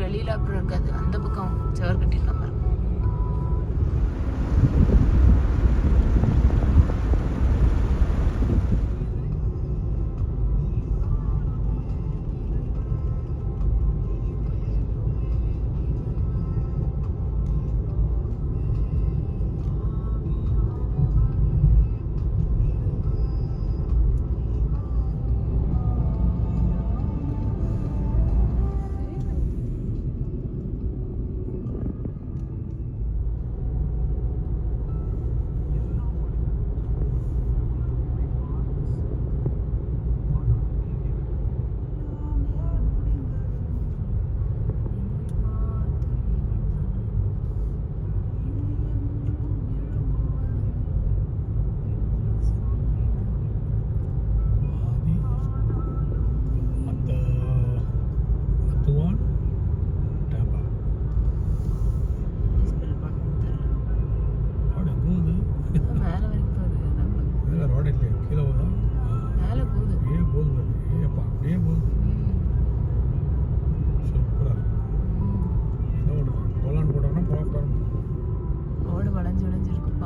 வெளியில அப்புறம் இருக்காது, அந்த பக்கம் சவர் கட்டிருக்காம இருக்கும்.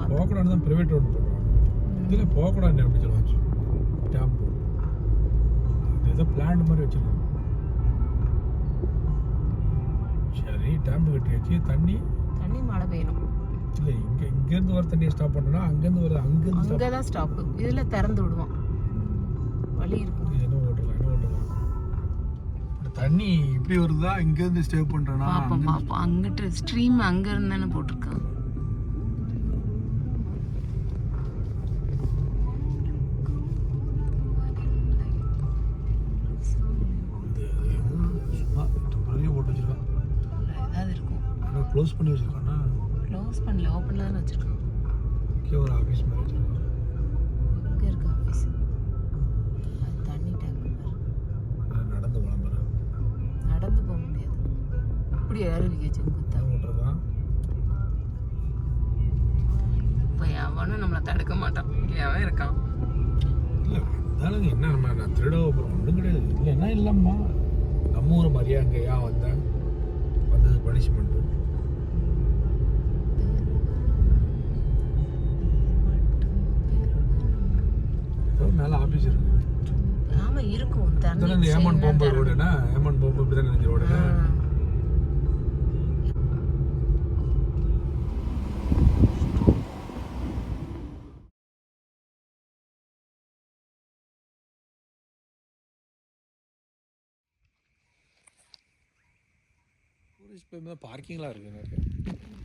போகக்கூடாது பிரைவேட் ரோடு போடுவாங்க, இதில் போகக்கூடாது அப்படி சொல்லுவாச்சு. டேம் போடு அது ஏதோ பிளான்ட் மாதிரி வச்சுருக்காங்க. சரி டேம் கட்டியாச்சு. தண்ணி மழை பெய்யணும். இல்லை இங்கேருந்து வர தண்ணியை ஸ்டாப் பண்ணனா அங்கேருந்து வர அங்கே தான் ஸ்டாப்பு. இதில் திறந்து விடுவான், வழி இருக்கும். என்ன ஓட்டலாம் தண்ணி இப்படி வருதா? இங்கேருந்து ஸ்டே பண்ணுறேன்னா பார்ப்போம். அங்கிட்டு ஸ்ட்ரீம் அங்கே இருந்து தானே போட்டிருக்கான். க்ளோஸ் பண்ணி வச்சிருக்கானா? க்ளோஸ் பண்ணல, ஓப்பன்ல தான் வச்சிருக்கான். ஓகே, ஒரு ஆபீஸ் மாதிரி வச்சிருக்கான். எங்க இருக்கு ஆபீஸ்? அது தண்ணி டேங்க் மாதிரி. நடந்து போலாம். நடந்து போக முடியாது, இப்படி ஏறி செங்குத்தா ஓட்டுறதான். இப்போ அவனும் நம்மளை தடுக்க மாட்டான், அவன் இருக்கான். இல்லை இருந்தாலும் என்ன நான் திருட போகிறோம் ஒன்றும் கிடையாது. இல்லை என்ன இல்லைம்மா, நம்ம ஊர் மாதிரியா அங்கே ஏன் வந்தது பனிஷ்மெண்ட்டு. மேலே ஆஃபீஸ் இருக்கு. ஆமாம் இருக்கும். இந்த ஏமன் பாம்பு ரோடுனா, ஏமன் பாம்பு இப்படி தான் நினைஞ்ச ரோடுனா. டூரிஸ்ட் பிளேஸ் பார்க்கிங்லாம் இருக்குது நிறைய.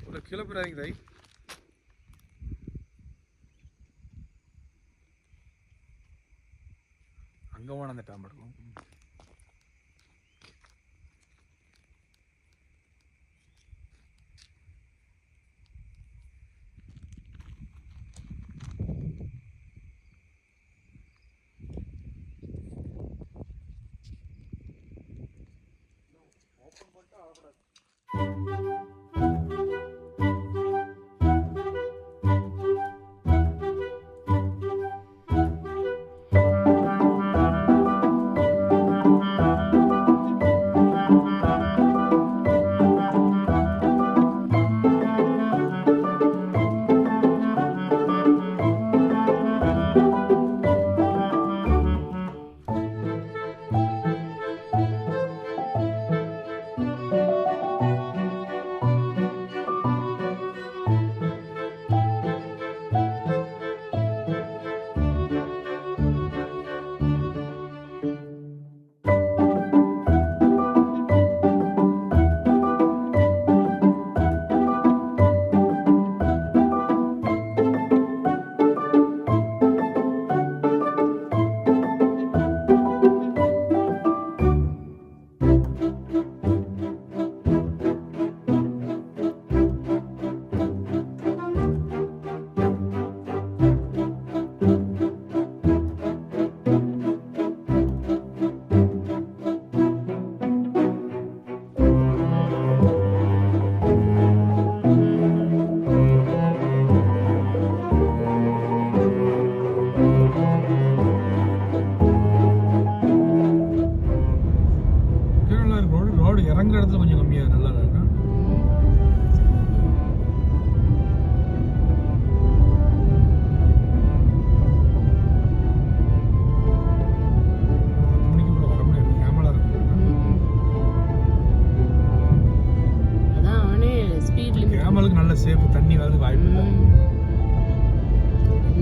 ஒரு கீழே போயிடாதீங்க தாய். அங்கே போனால் அந்த டேம் இருக்கும். ஓப்பன் பண்ணிட்டு ஆகக்கூடாது. இருக்கு ரோடு இறங்குற இடத்துல கொஞ்சம் கம்மியாக நல்லா இருக்கா. அதான் அவனே ஸ்பீட் லிமிட் கேமலுக்கு நல்ல சேஃப், தண்ணி வரது வாய்ப்பு இல்லை.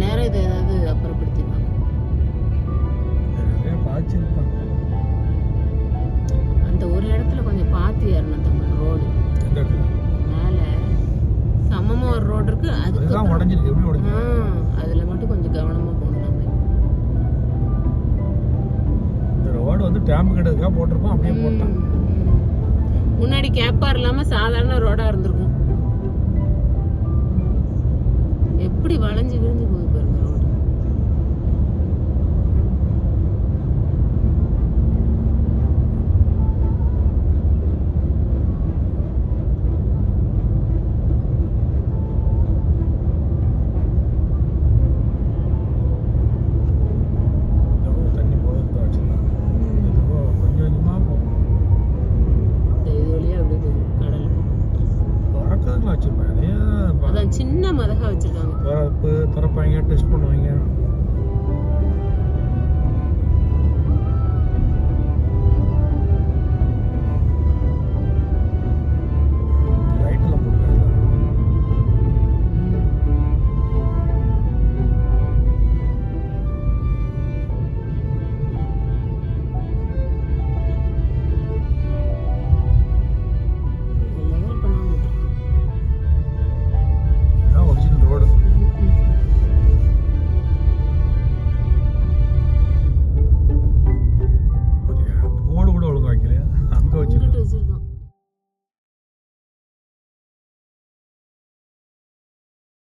நேரம் இதை ஏதாவது அப்புறப்படுத்திடுவாங்க. நிறைய பாய்ச்சிருப்பாங்க. அந்த ஒரு இடத்துல கொஞ்சம் பார்த்து ஏறணும் தமிழ் ரோடு. எந்த இடத்துல மேலே சமமாக ஒரு ரோடு இருக்கு, அதுதான் உடஞ்சிருக்கு. எப்படி உடஞ்சி? அதுல மட்டும் கொஞ்சம் கவனமா போகணும் நம்ம. இந்த ரோடு வந்து டேம் கிட்டதுக்காக போட்டிருப்போம், அப்படியே போட்டான். முன்னாடி கேப்பார் இல்லாம சாதாரண ரோடா இருந்திருக்கும். எப்படி வளைஞ்சு விரிஞ்சு போகுது பாருங்க ரோடு. தண்ணி போகுது ஆக்சுவலாக. கொஞ்சம் கொஞ்சமாக போகும். இது வழியா அப்படி போகுது கடல். திறக்கிறதுக்குள்ள வச்சிருப்பேன். நிறைய அதான் சின்ன மதகா வச்சிருக்காங்க. திறப்பாங்க, டெஸ்ட் பண்ணுவாங்க.